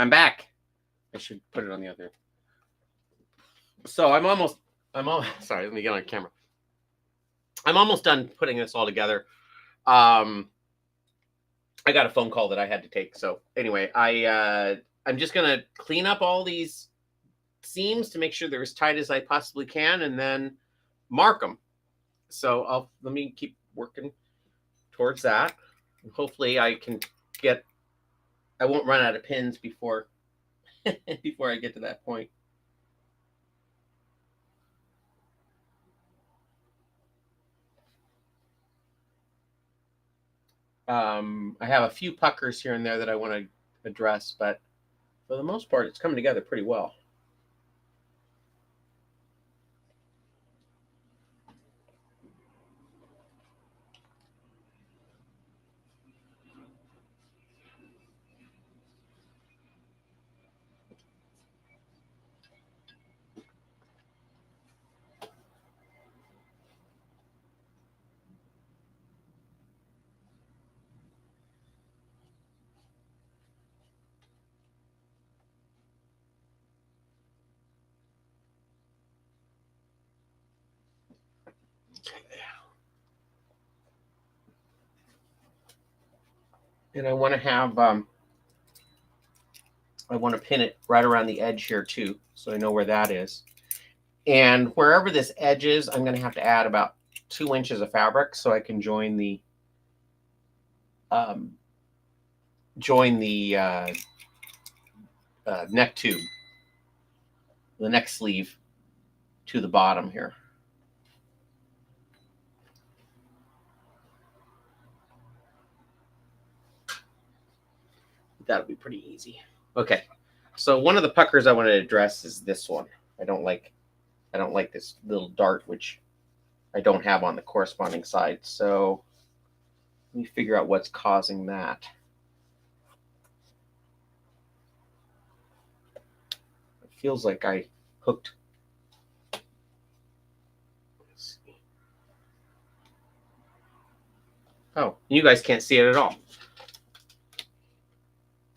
I'm back. I should put it on the other. So sorry, let me get on camera. I'm almost done putting this all together. I got a phone call that I had to take. So anyway, I'm just gonna clean up all these seams to make sure they're as tight as I possibly can, and then mark them. So let me keep working towards that. Hopefully, I won't run out of pins before before I get to that point. I have a few puckers here and there that I want to address, but for the most part, it's coming together pretty well. And I want to have I want to pin it right around the edge here too, so I know where that is. And wherever this edge is, I'm going to have to add about 2 inches of fabric so I can join the neck tube, the neck sleeve to the bottom here. That'll be pretty easy. Okay, so one of the puckers I want to address is this one. I don't like this little dart, which I don't have on the corresponding side. So let me figure out what's causing that. It feels like I hooked. Let's see. Oh, you guys can't see it at all.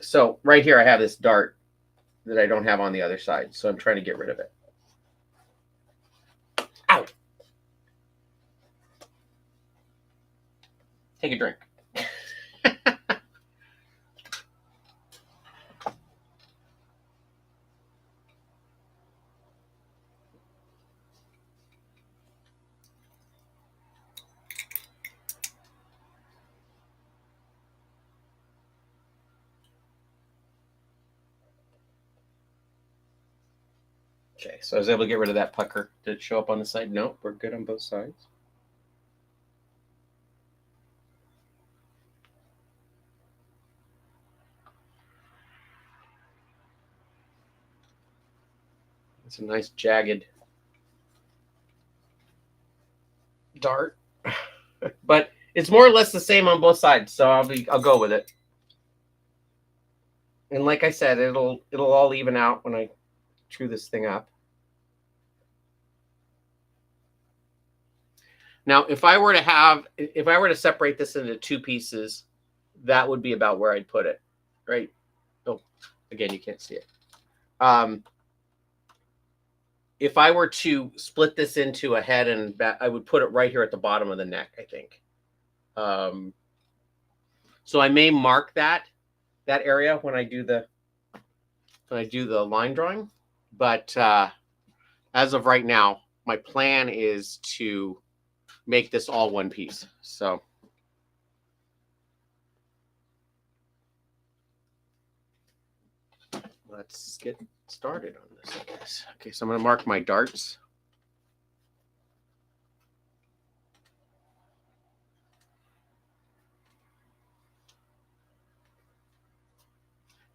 So right here, I have this dart that I don't have on the other side. So I'm trying to get rid of it. Ow! Take a drink. Okay, so I was able to get rid of that pucker. Did it show up on the side? No, we're good on both sides. It's a nice jagged dart, but it's more or less the same on both sides, so I'll go with it. And like I said, it'll all even out when I screw this thing up. Now, if I were to separate this into 2 pieces, that would be about where I'd put it, right? Oh, again, you can't see it. If I were to split this into a head and back, I would put it right here at the bottom of the neck, I think. So I may mark that area when I do the line drawing, but as of right now, my plan is to make this all one piece. So let's get started on this, I guess. Okay, so I'm going to mark my darts.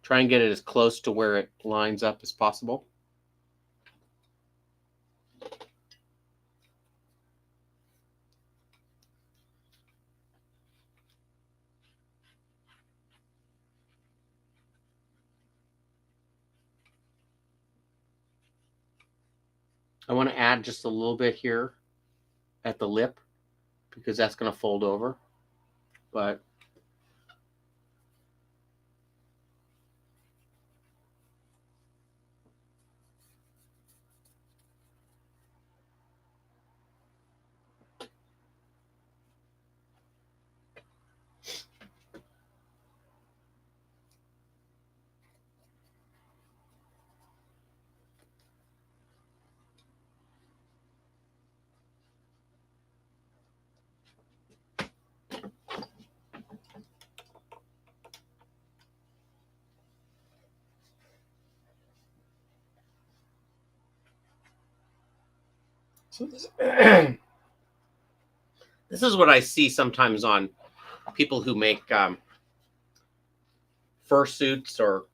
Try and get it as close to where it lines up as possible. I want to add just a little bit here at the lip because that's going to fold over. But So this, this is what I see sometimes on people who make fursuits or,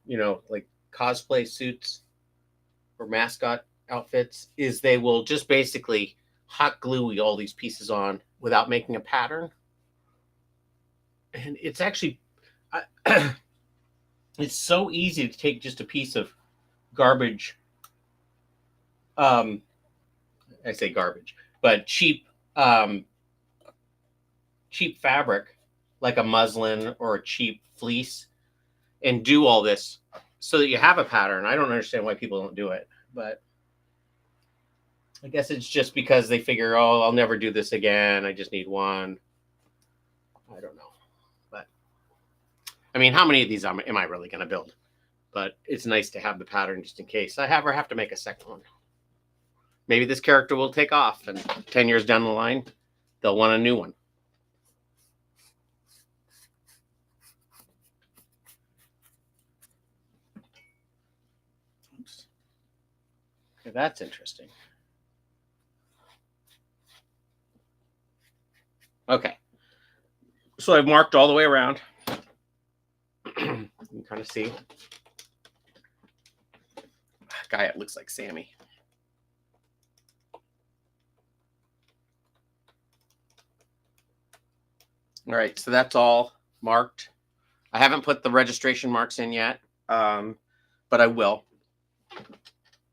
like cosplay suits or mascot outfits, is they will just basically hot glue all these pieces on without making a pattern. And it's actually, it's so easy to take just a piece of garbage. I say garbage, but cheap fabric, like a muslin or a cheap fleece, and do all this so that you have a pattern. I don't understand why people don't do it, but I guess it's just because they figure, oh, I'll never do this again. I just need one. I don't know. But I mean, how many of these am I really going to build? But it's nice to have the pattern just in case I ever have to make a second one. Maybe this character will take off, and 10 years down the line, they'll want a new one. Oops. Okay, that's interesting. Okay. So I've marked all the way around. You can kind of see. Guy, it looks like Sammy. All right, so that's all marked. I haven't put the registration marks in yet, but I will.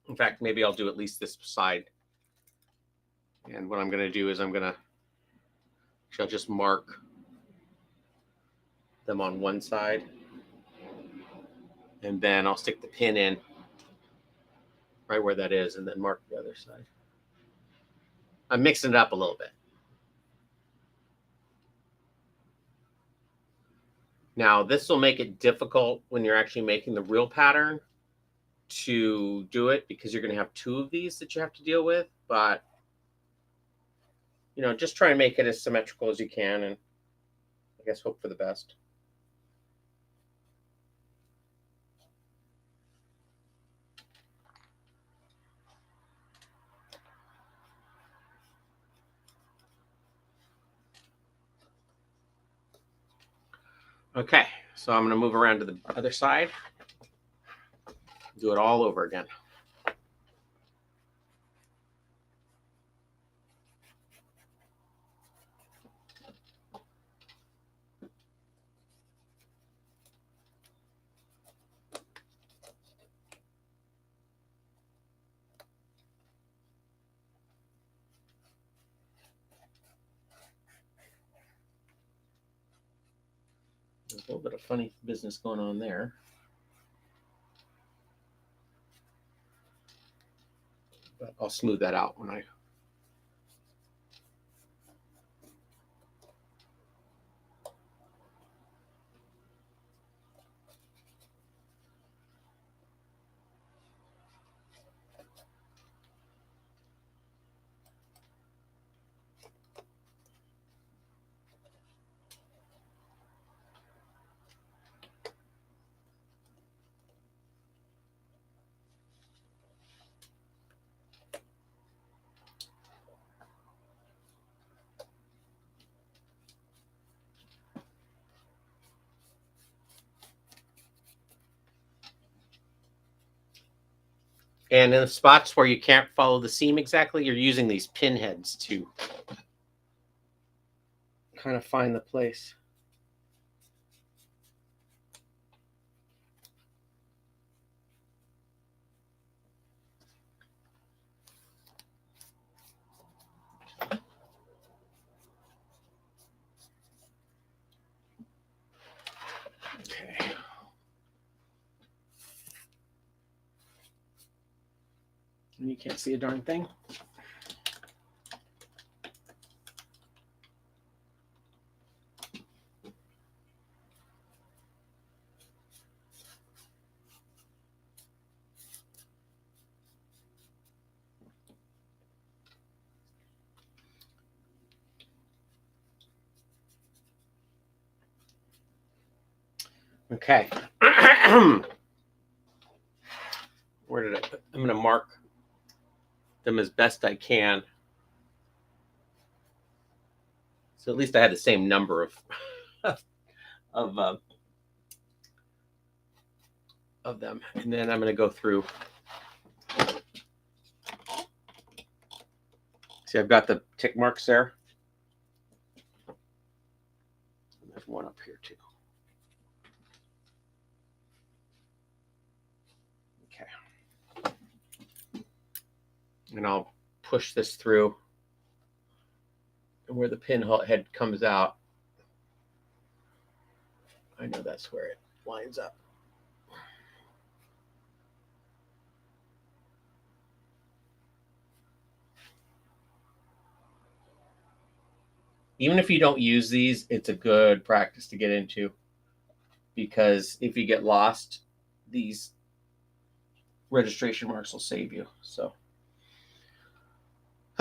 In fact, maybe I'll do at least this side. And what I'm going to do is I'll just mark them on one side. And then I'll stick the pin in right where that is and then mark the other side. I'm mixing it up a little bit. Now, this will make it difficult when you're actually making the real pattern to do it because you're going to have two of these that you have to deal with. But, just try and make it as symmetrical as you can and I guess hope for the best. Okay, so I'm going to move around to the other side. Do it all over again. There's a little bit of funny business going on there. But I'll smooth that out when I... And in the spots where you can't follow the seam exactly, you're using these pin heads to kind of find the place. Okay. And you can't see a darn thing. Okay. Where did I put? I'm going to mark them as best I can So at least I had the same number of of them. And then I'm going to go through. See, I've got the tick marks there. And there's one up here too. Okay. And I'll push this through. And where the pin head comes out, I know that's where it lines up. Even if you don't use these, it's a good practice to get into, because if you get lost, these registration marks will save you. So,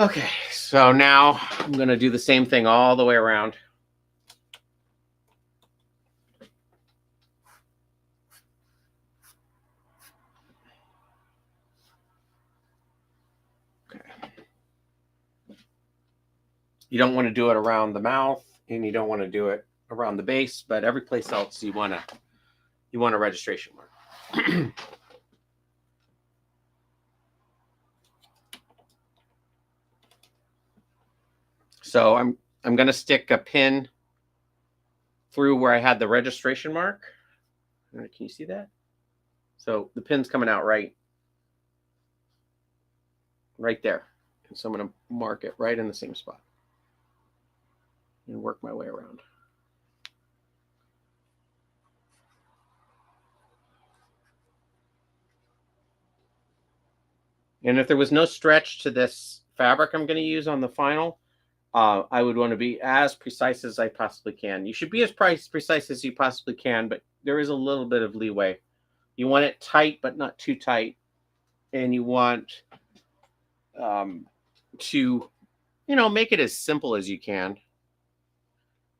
okay, so now I'm going to do the same thing all the way around. You don't want to do it around the mouth, and you don't want to do it around the base, but every place else you want a registration mark. So I'm going to stick a pin through where I had the registration mark. Can you see that? So the pin's coming out right there. And so I'm going to mark it right in the same spot and work my way around. And if there was no stretch to this fabric I'm going to use on the final, I would want to be as precise as I possibly can. You should be as precise as you possibly can, but there is a little bit of leeway. You want it tight, but not too tight. And you want to, make it as simple as you can.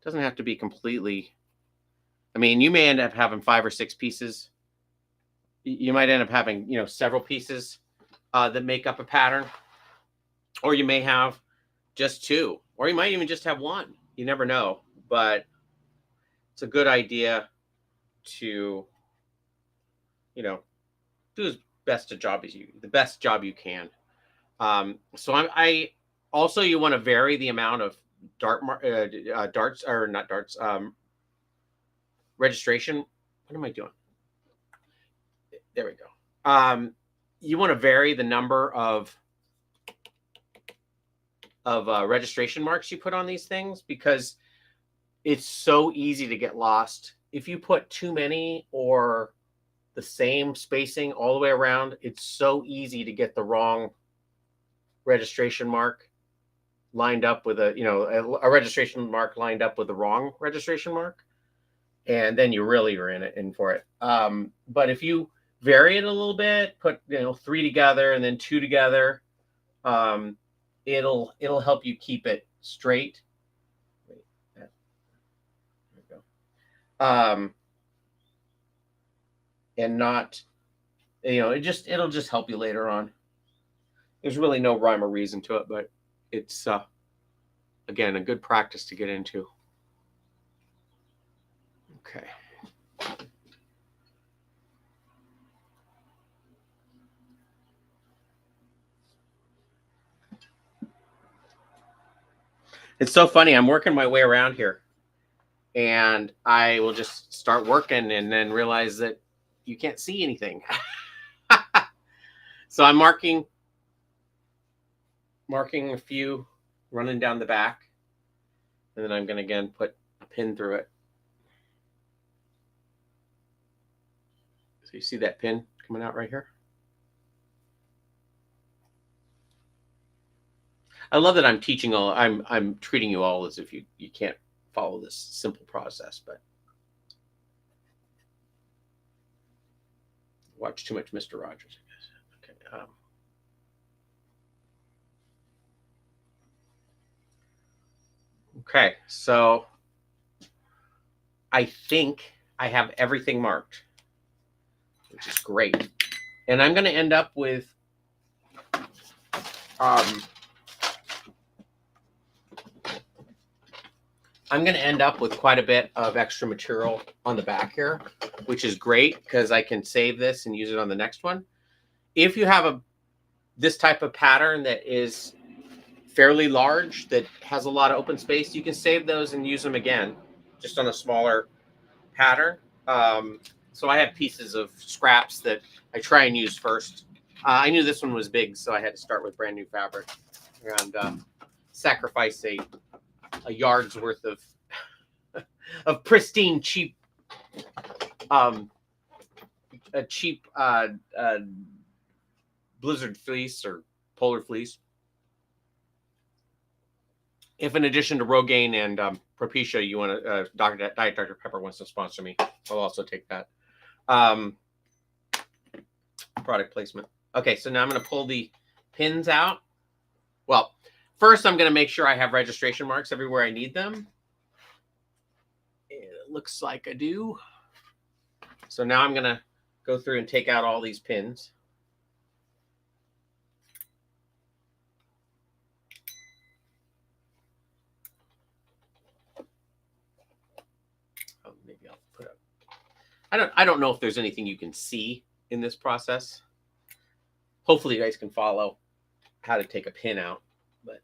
It doesn't have to be completely. I mean, you may end up having 5 or 6 pieces. You might end up having, several pieces that make up a pattern. Or you may have just 2. Or you might even just have 1. You never know. But it's a good idea to, do as best a job as the best job you can. So I also, you want to vary the amount of darts, or not darts, registration. What am I doing? There we go. You want to vary the number of registration marks you put on these things, because it's so easy to get lost. If you put too many or the same spacing all the way around, it's so easy to get the wrong registration mark lined up with a registration mark lined up with the wrong registration mark, and then you really are in for it. But if you vary it a little bit, put 3 together and then 2 together, it'll help you keep it straight. There we go. And not, it'll just help you later on. There's really no rhyme or reason to it, but it's again a good practice to get into. Okay. It's so funny. I'm working my way around here, and I will just start working and then realize that you can't see anything. So I'm marking a few, running down the back, and then I'm going to again put a pin through it. So you see that pin coming out right here? I love that I'm teaching I'm treating you all as if you can't follow this simple process, but watch too much Mr. Rogers, I guess. Okay. Okay, so I think I have everything marked, which is great. And I'm going to end up with I'm going to end up with quite a bit of extra material on the back here, which is great because I can save this and use it on the next one. If you have this type of pattern that is fairly large, that has a lot of open space, you can save those and use them again, just on a smaller pattern. So I have pieces of scraps that I try and use first. I knew this one was big, so I had to start with brand new fabric and sacrifice a yard's worth of pristine, cheap, a cheap blizzard fleece or polar fleece. If in addition to Rogaine and Propecia, you want to, Diet Dr. Pepper wants to sponsor me, I'll also take that. Product placement. Okay, so now I'm going to pull the pins out. Well, first I'm going to make sure I have registration marks everywhere I need them. It looks like I do. So now I'm going to go through and take out all these pins. Oh, maybe I'll put up. I don't know if there's anything you can see in this process. Hopefully you guys can follow how to take a pin out, but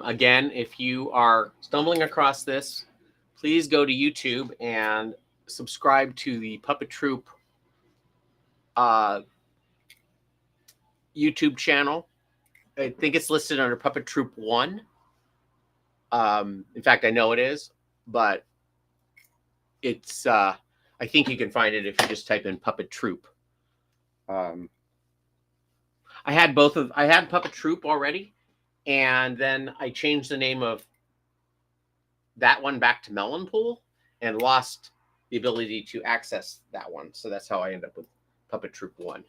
again, if you are stumbling across this, please go to YouTube and subscribe to the Puppet Troop YouTube channel. I think it's listed under Puppet Troop 1. In fact, I know it is, but it's I think you can find it if you just type in Puppet Troop. I had Puppet Troop already, and then I changed the name of that one back to Melon Pool and lost the ability to access that one. So that's how I end up with Puppet Troop 1.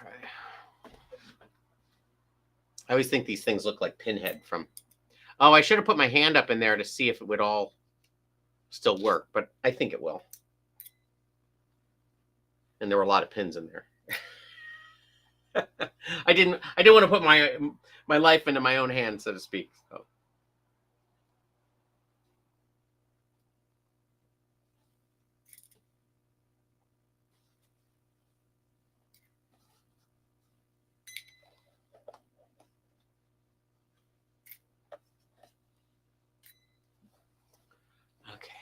Okay. I always think these things look like Pinhead from... Oh, I should have put my hand up in there to see if it would all still work, but I think it will. And there were a lot of pins in there. I didn't want to put my life into my own hands, so to speak. So. Okay,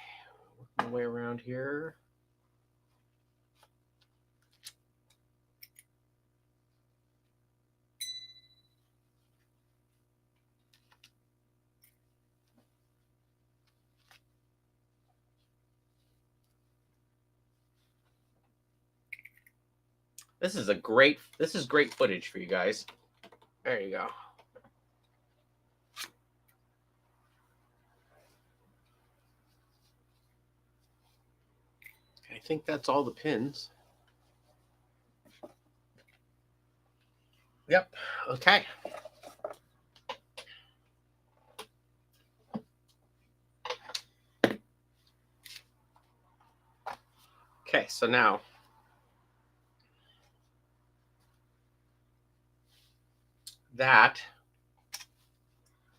work my way around here. This is great footage for you guys. There you go. I think that's all the pins. Yep. Okay. Okay, so now that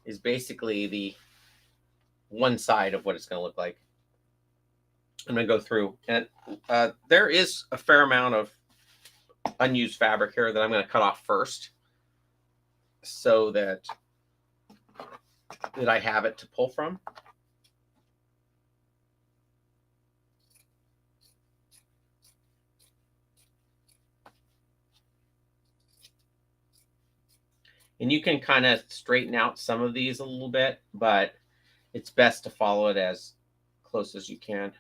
is basically the one side of what it's going to look like. I'm going to go through, and there is a fair amount of unused fabric here that I'm going to cut off first so that I have it to pull from. And you can kind of straighten out some of these a little bit, but it's best to follow it as close as you can.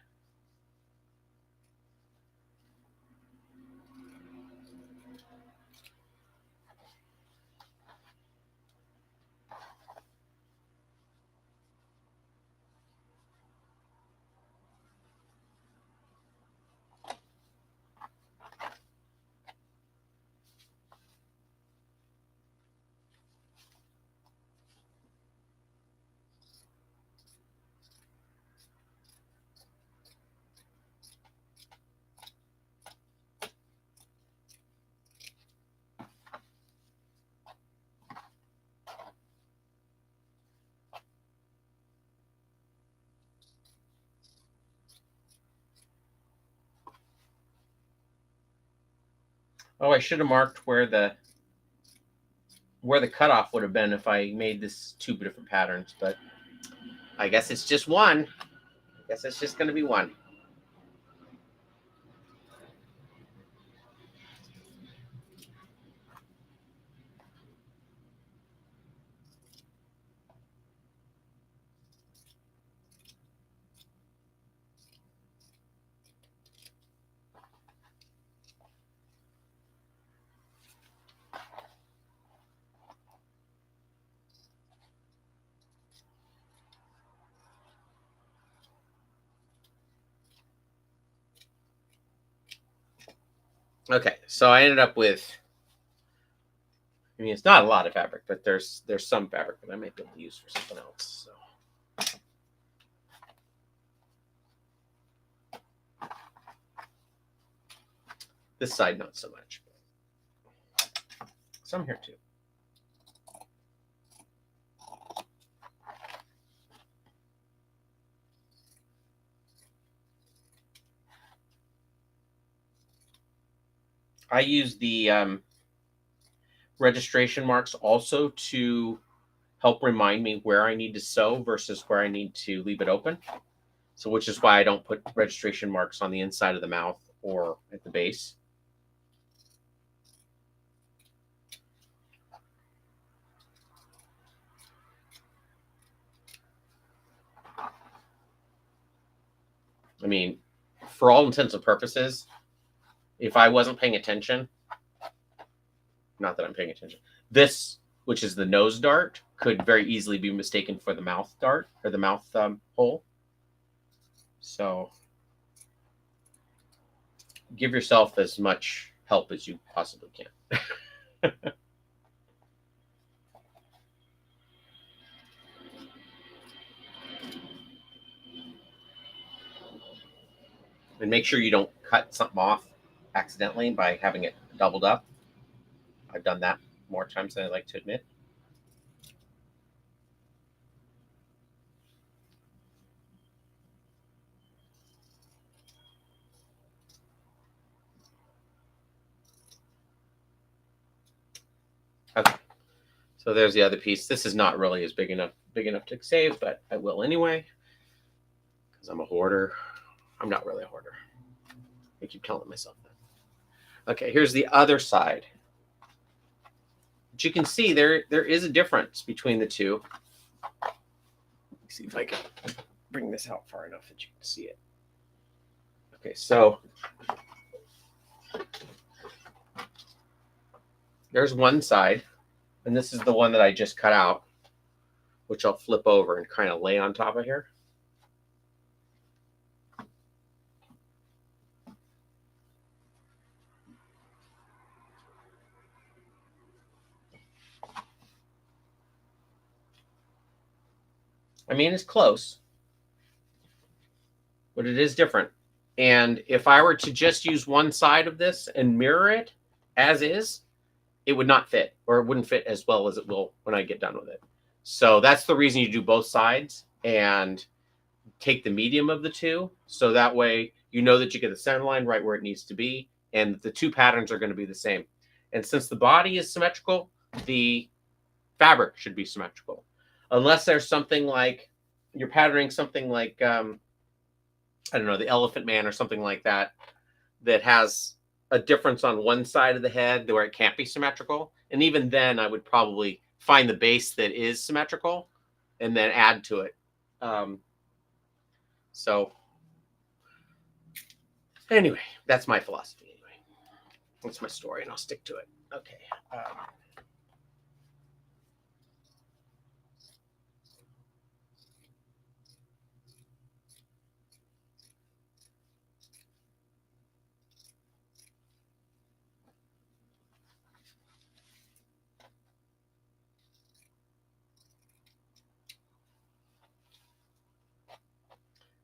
Oh, I should have marked where the cutoff would have been if I made this 2 different patterns, but I guess it's just one. I guess it's just going to be one. Okay, so I ended up with, I mean, it's not a lot of fabric, but there's some fabric that I might be able to use for something else. So this side, not so much. Some here too. I use the registration marks also to help remind me where I need to sew versus where I need to leave it open. So, which is why I don't put registration marks on the inside of the mouth or at the base. I mean, for all intents and purposes, if I wasn't paying attention, not that I'm paying attention, this, which is the nose dart, could very easily be mistaken for the mouth dart or the mouth hole. So give yourself as much help as you possibly can. And make sure you don't cut something off accidentally by having it doubled up. I've done that more times than I like to admit. Okay, so there's the other piece. This is not really as big enough to save, but I will anyway because I'm a hoarder. I'm not really a hoarder. I keep telling myself that. Okay, here's the other side. But you can see there is a difference between the two. Let's see if I can bring this out far enough that you can see it. Okay, so there's one side, and this is the one that I just cut out, which I'll flip over and kind of lay on top of here. I mean, it's close, but it is different. And if I were to just use one side of this and mirror it as is, it would not fit, or it wouldn't fit as well as it will when I get done with it. So that's the reason you do both sides and take the medium of the two. So that way you know that you get the center line right where it needs to be, and the two patterns are going to be the same. And since the body is symmetrical, the fabric should be symmetrical. Unless there's something like you're patterning something like I don't know, the Elephant Man or something like that, that has a difference on one side of the head where it can't be symmetrical. And even then, I would probably find the base that is symmetrical and then add to it. So anyway, that's my philosophy. Anyway, that's my story, and I'll stick to it. Okay.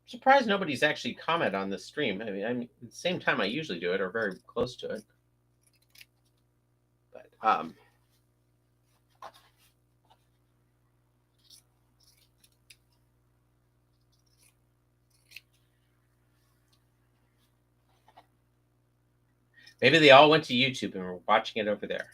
Surprised nobody's actually commented on this stream. I mean, at the same time I usually do it, or very close to it. But Maybe they all went to YouTube and were watching it over there.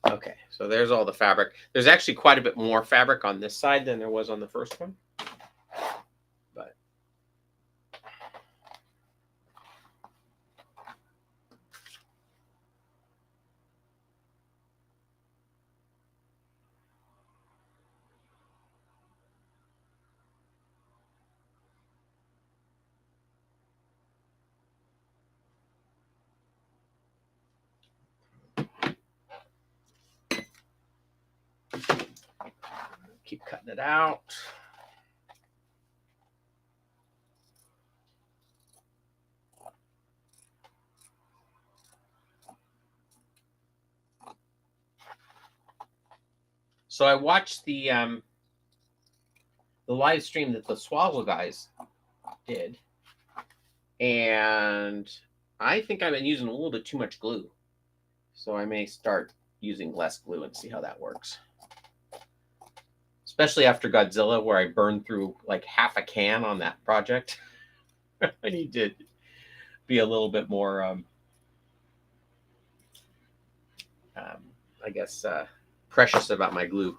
Okay, so there's all the fabric. There's actually quite a bit more fabric on this side than there was on the first one. But keep cutting it out. So I watched the live stream that the Swazzle guys did, and I think I've been using a little bit too much glue. So I may start using less glue and see how that works. Especially after Godzilla, where I burned through like half a can on that project. I need to be a little bit more, I guess, precious about my glue.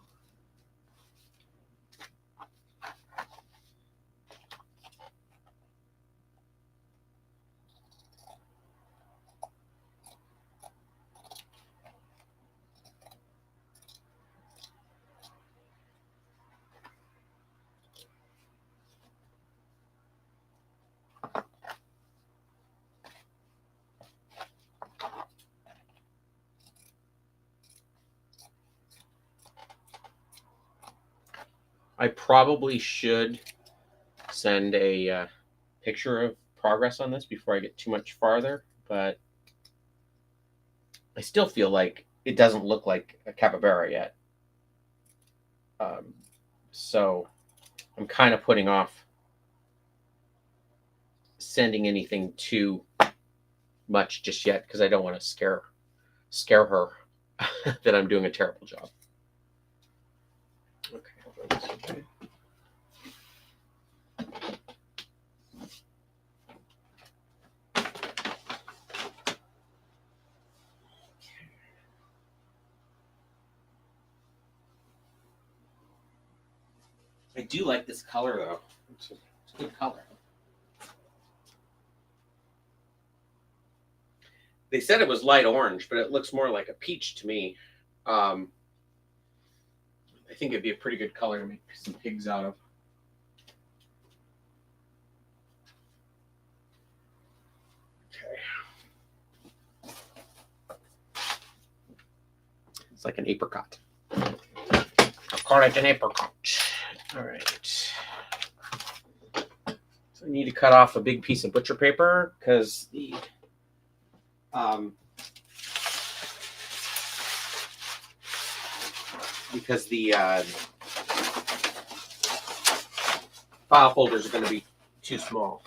I probably should send a picture of progress on this before I get too much farther, but I still feel like it doesn't look like a capybara yet. So I'm kind of putting off sending anything too much just yet because I don't want to scare her that I'm doing a terrible job. Okay. I do like this color though. It's a good color. They said it was light orange, but it looks more like a peach to me. I think it'd be a pretty good color to make some pigs out of. Okay. It's like an apricot. I'll call it an apricot. All right. So I need to cut off a big piece of butcher paper because the file folders are going to be too small.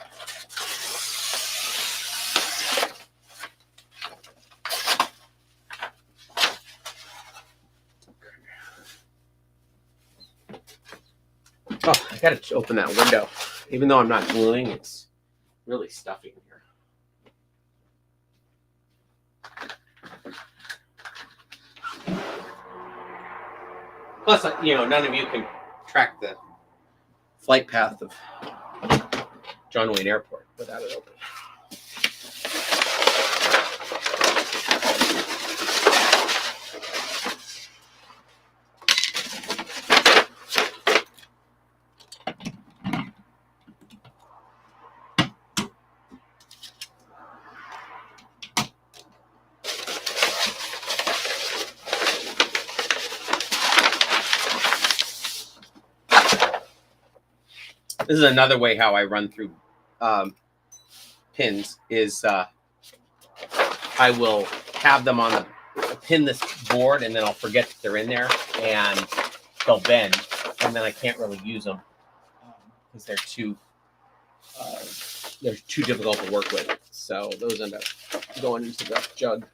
Oh, I got to open that window. Even though I'm not gluing, it's really stuffy in here. Plus, none of you can track the flight path of John Wayne Airport without it open. This is another way how I run through pins is I will have them on pin this board and then I'll forget that they're in there and they'll bend, and then I can't really use them because they're too difficult to work with. So those end up going into the jug.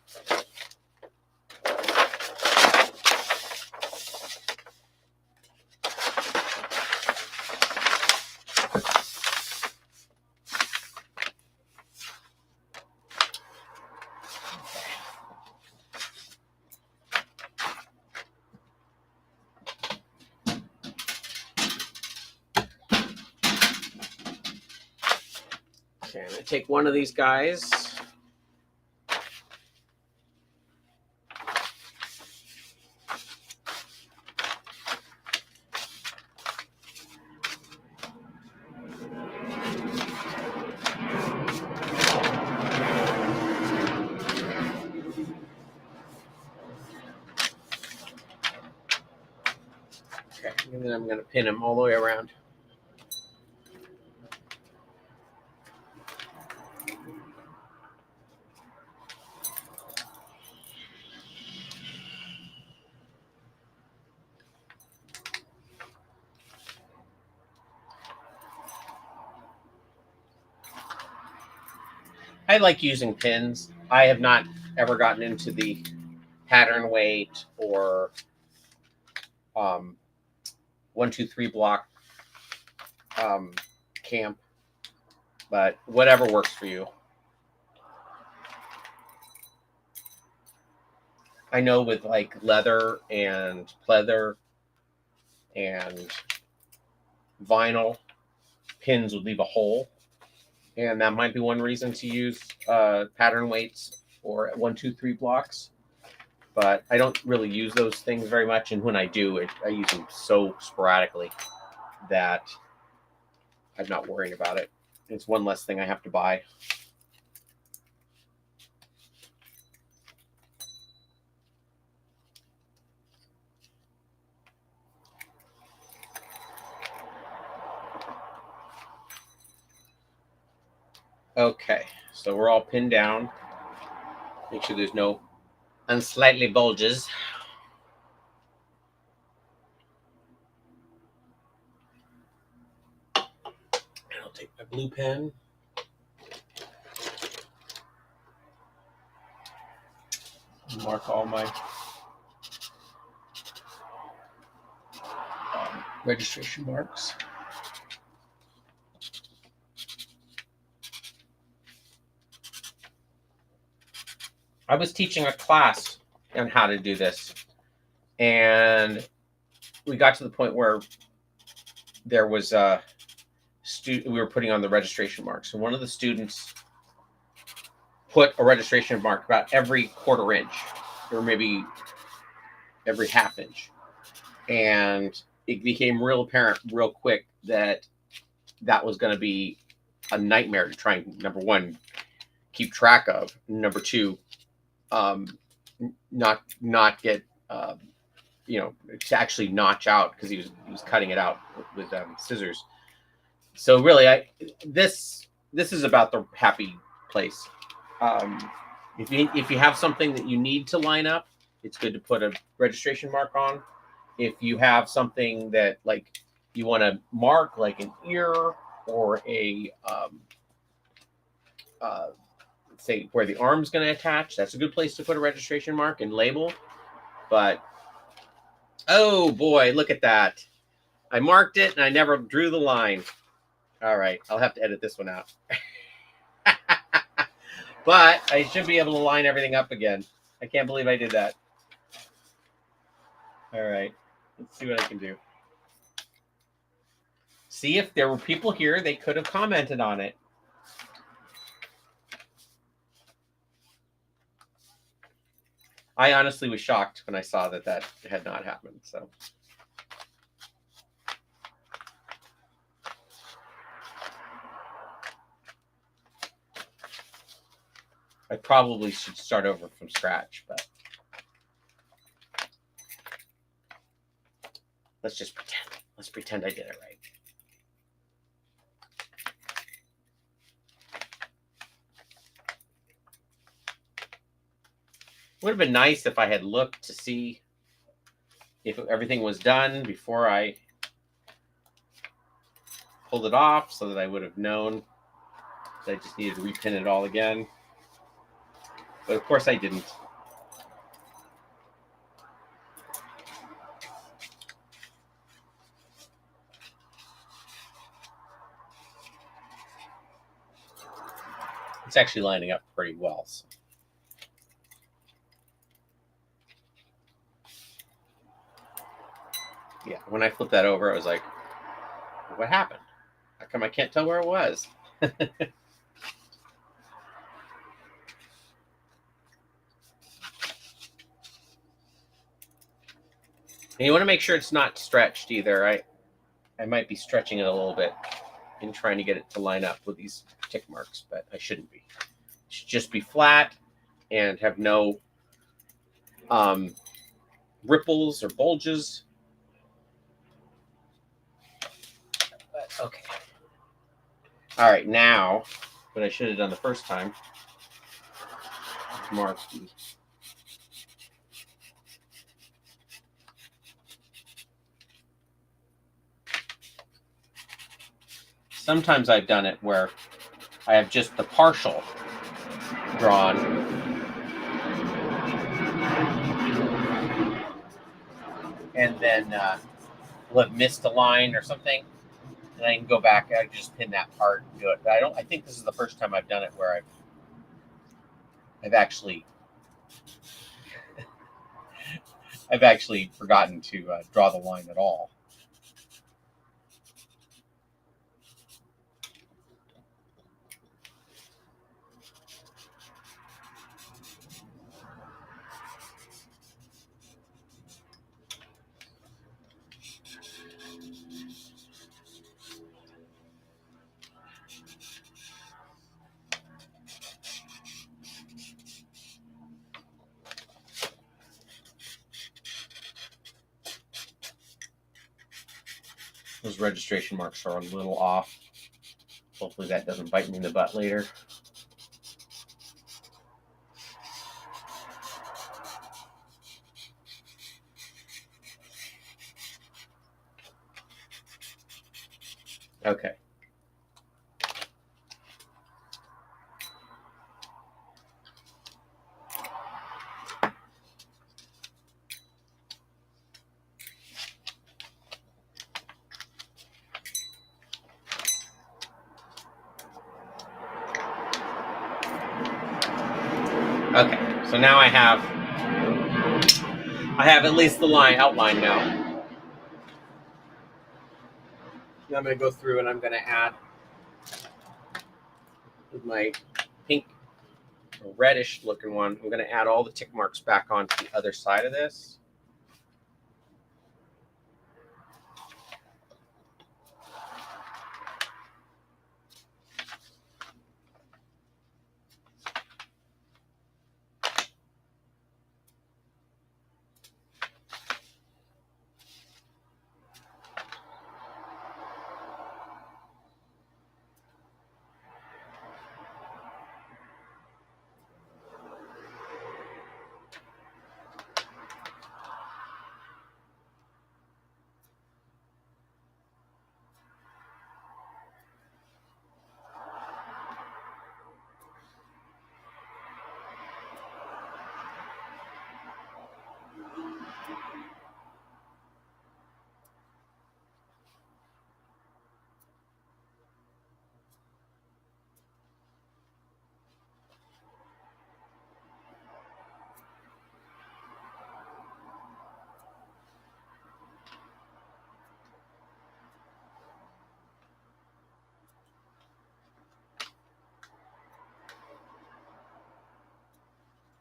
Okay, I'm going to take one of these guys. Okay, and then I'm going to pin him all the way around. I like using pins. I have not ever gotten into the pattern weight or 1, 2, 3 block camp, but whatever works for you. I know with like leather and pleather and vinyl, pins would leave a hole, and that might be one reason to use pattern weights or 1, 2, 3 blocks. But I don't really use those things very much, and when I do, I use them so sporadically that I'm not worrying about it. It's one less thing I have to buy. Okay, so we're all pinned down. Make sure there's no unsightly bulges. And I'll take my blue pen. Mark all my registration marks. I was teaching a class on how to do this, and we got to the point where there was a student, we were putting on the registration marks, and one of the students put a registration mark about every 1/4 inch or maybe every 1/2 inch, and it became real apparent real quick that that was going to be a nightmare to try and, number one, keep track of, number two, not get to actually notch out, because he was cutting it out with scissors. So really, this is about the happy place. If you have something that you need to line up, it's good to put a registration mark on. If you have something that like you want to mark, like an ear or a say where the arm's going to attach, that's a good place to put a registration mark and label. But oh boy, look at that. I marked it and I never drew the line. All right, I'll have to edit this one out. But I should be able to line everything up again. I can't believe I did that. All right, let's see what I can do. See, if there were people here, they could have commented on it. I honestly was shocked when I saw that had not happened. So. I probably should start over from scratch, but let's just pretend. Let's pretend I did it right. Would have been nice if I had looked to see if everything was done before I pulled it off, so that I would have known that I just needed to repin it all again. But of course I didn't. It's actually lining up pretty well. So. Yeah, when I flipped that over, I was like, what happened? How come I can't tell where it was? And you want to make sure it's not stretched either. I might be stretching it a little bit in trying to get it to line up with these tick marks, but I shouldn't be. It should just be flat and have no ripples or bulges. But, okay. All right, now, what I should have done the first time, mark the sometimes I've done it where I have just the partial drawn. And then we'll have missed a line or something. And I can go back, I can just pin that part and do it. But I think this is the first time I've done it where I've actually forgotten to draw the line at all. Those registration marks are a little off. Hopefully that doesn't bite me in the butt later. Okay. Okay, so now I have at least the line outlined now. Now I'm going to go through and I'm going to add with my pink or reddish looking one. I'm going to add all the tick marks back onto the other side of this.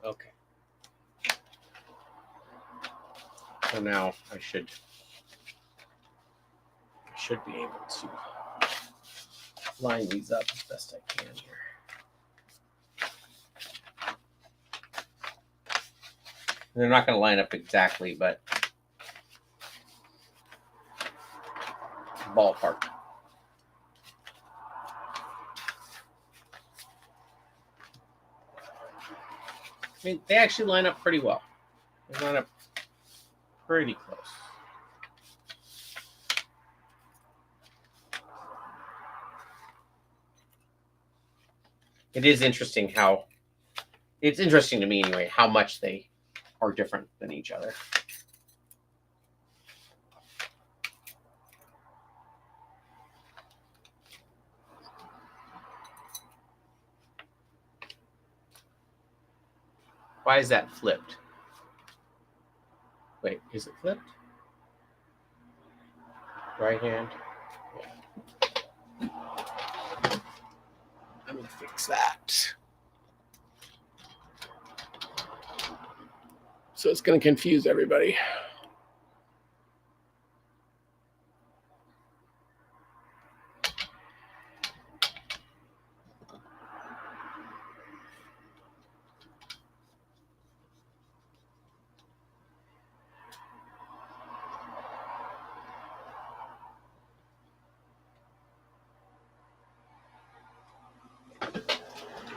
Okay. So now I should be able to line these up as best I can here. And they're not going to line up exactly, but ballpark. I mean, they actually line up pretty well. They line up Pretty close. It is interesting how, it's interesting to me anyway, how much they are different than each other. Why is that flipped? Wait, is it flipped? Right hand? Yeah. I'm going to fix that. So it's going to confuse everybody.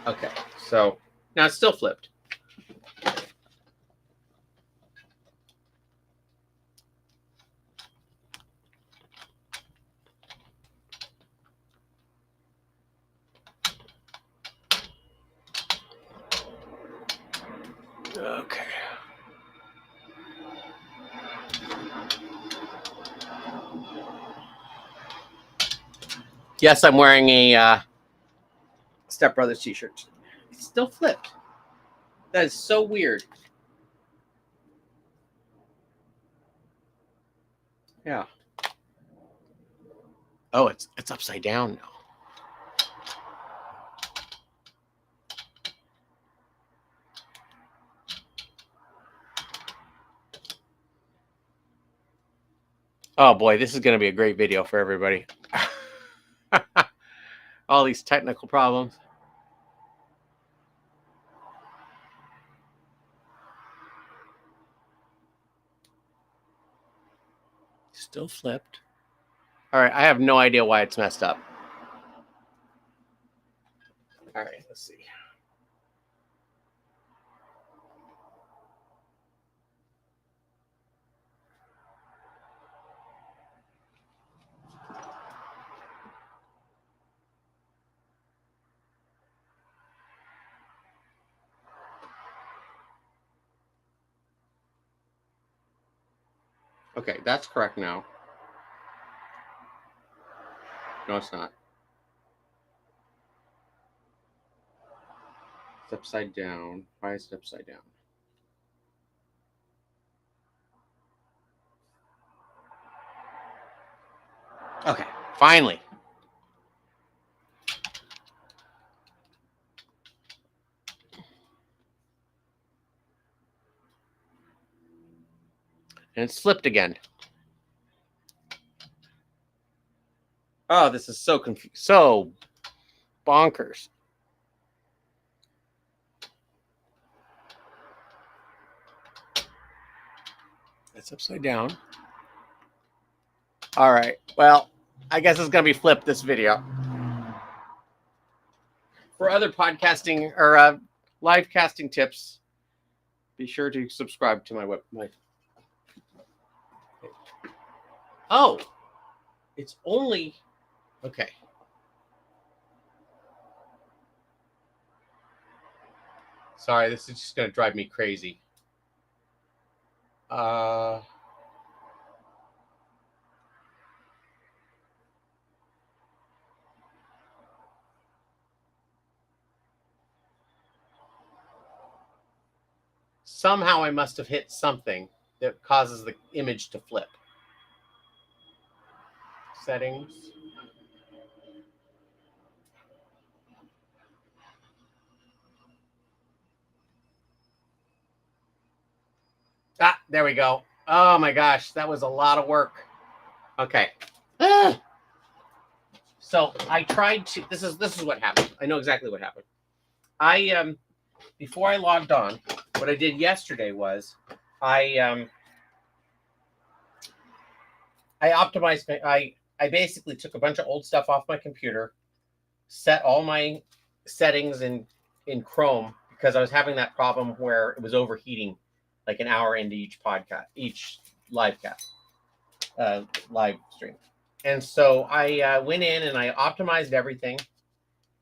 Okay, so now it's still flipped. Okay. Yes, I'm wearing a Step Brothers t-shirt. It's still flipped. That is so weird. Yeah. Oh, it's upside down now. Oh boy, this is going to be a great video for everybody. All these technical problems. Still flipped. All right, I have no idea why it's messed up. All right, let's see. Okay, that's correct now. No, it's not. It's upside down. Why is it upside down? Okay, finally. And it's flipped again. Oh, this is so confusing. So bonkers. It's upside down. All right. Well, I guess it's going to be flipped this video. For other podcasting or live casting tips, be sure to subscribe to my website. Oh, it's only okay. Sorry, this is just going to drive me crazy. Somehow I must have hit something that causes the image to flip. Settings. Ah, there we go. Oh my gosh, that was a lot of work. Okay. So I tried to. This is what happened. I know exactly what happened. I before I logged on, what I did yesterday was I optimized I basically took a bunch of old stuff off my computer, set all my settings in Chrome because I was having that problem where it was overheating like an hour into each podcast, each live cast, live stream. And so I went in and I optimized everything.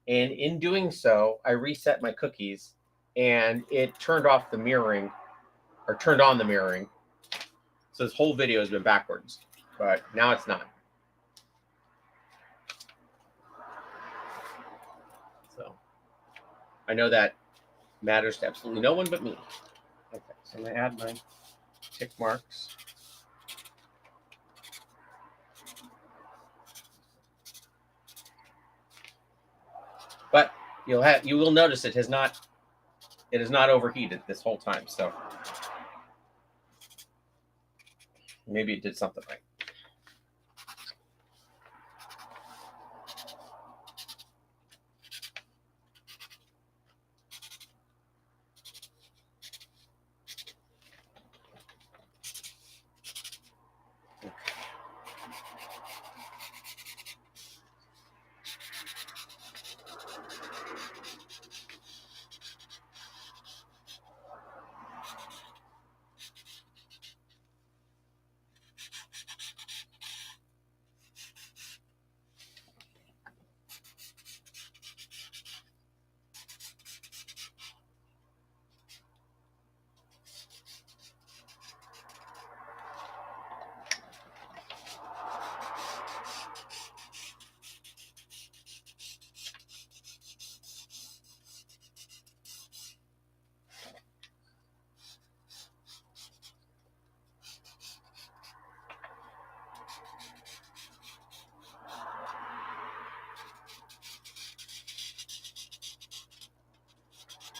And in doing so, I reset my cookies and it turned off the mirroring or turned on the mirroring. So this whole video has been backwards, but now it's not. So I know that matters to absolutely no one but me. Okay, so I'm going to add my tick marks. But you will notice it has not overheated this whole time. So maybe it did something right.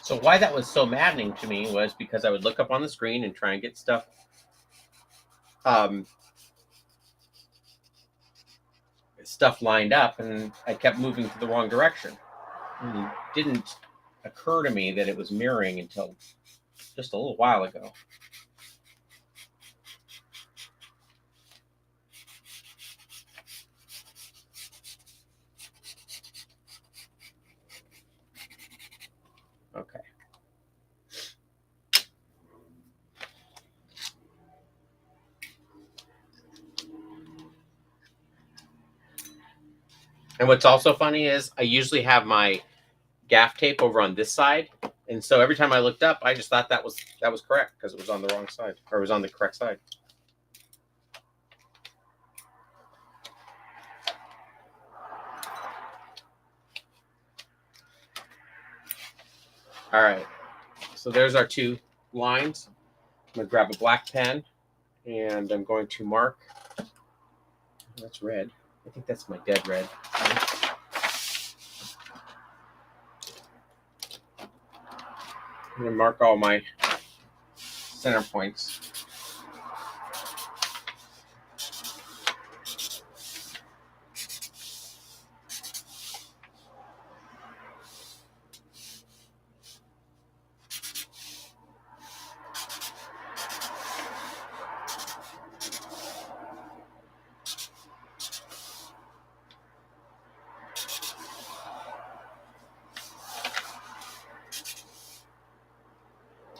So why that was so maddening to me was because I would look up on the screen and try and get stuff lined up, and I kept moving to the wrong direction. And it didn't occur to me that it was mirroring until just a little while ago. Okay. And what's also funny is I usually have my gaff tape over on this side, and so every time I looked up, I just thought that was correct because it was on the wrong side, or it was on the correct side. All right, so there's our two lines. I'm going to grab a black pen, and I'm going to mark. That's red. I think that's my dead red. I'm going to mark all my center points.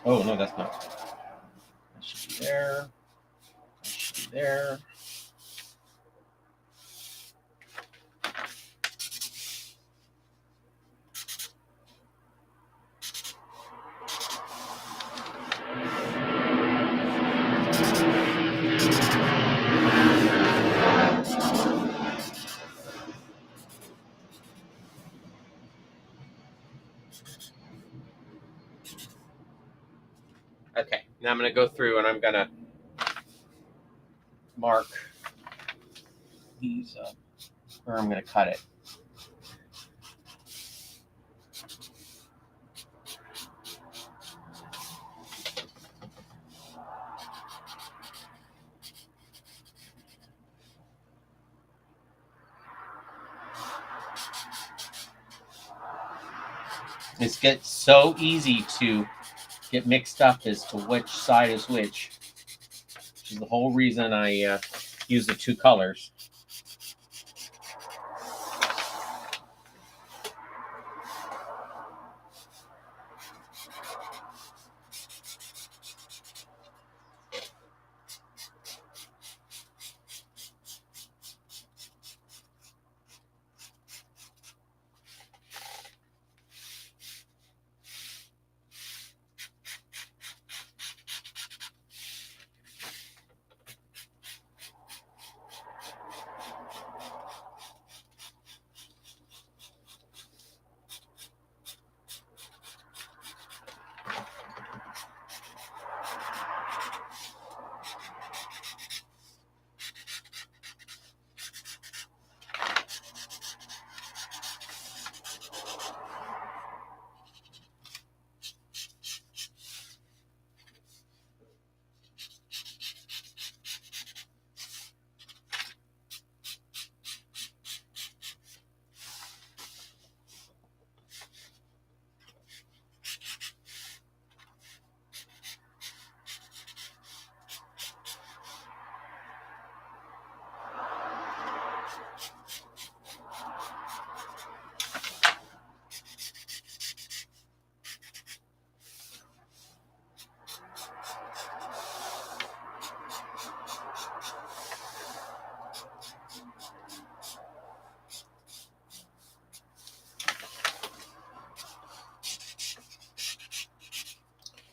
Oh, no, that's not. That should be there. That should be there. Okay, now I'm going to go through and I'm going to mark these up, or I'm going to cut it. It gets so easy to get mixed up as to which side is which is the whole reason I use the two colors.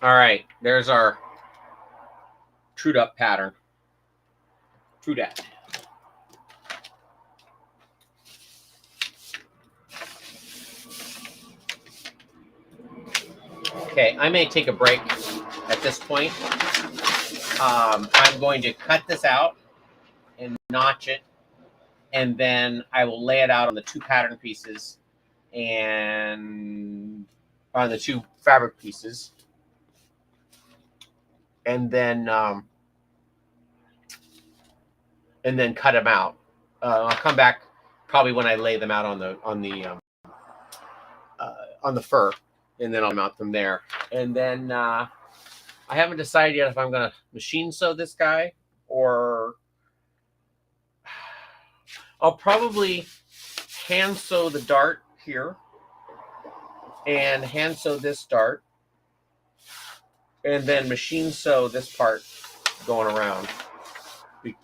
All right, there's our trued up pattern. True dat. Okay, I may take a break at this point. I'm going to cut this out and notch it, and then I will lay it out on the two pattern pieces and on the two fabric pieces, and then cut them out. I'll come back probably when I lay them out on the fur, and then I'll mount them there. And then I haven't decided yet if I'm going to machine sew this guy, or I'll probably hand sew the dart here and hand sew this dart, and then machine sew this part going around.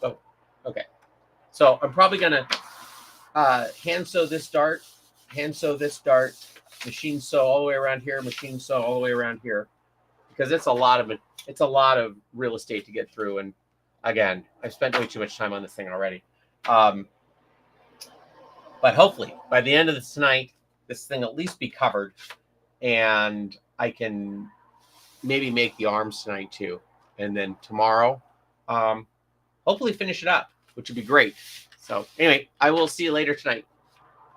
Oh, okay. So I'm probably gonna hand sew this dart, machine sew all the way around here, machine sew all the way around here, because it's a lot of real estate to get through. And again, I've spent way too much time on this thing already. But hopefully by the end of this tonight, this thing at least be covered, and I can maybe make the arms tonight too, and then tomorrow, hopefully finish it up, which would be great. So anyway, I will see you later tonight.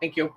Thank you.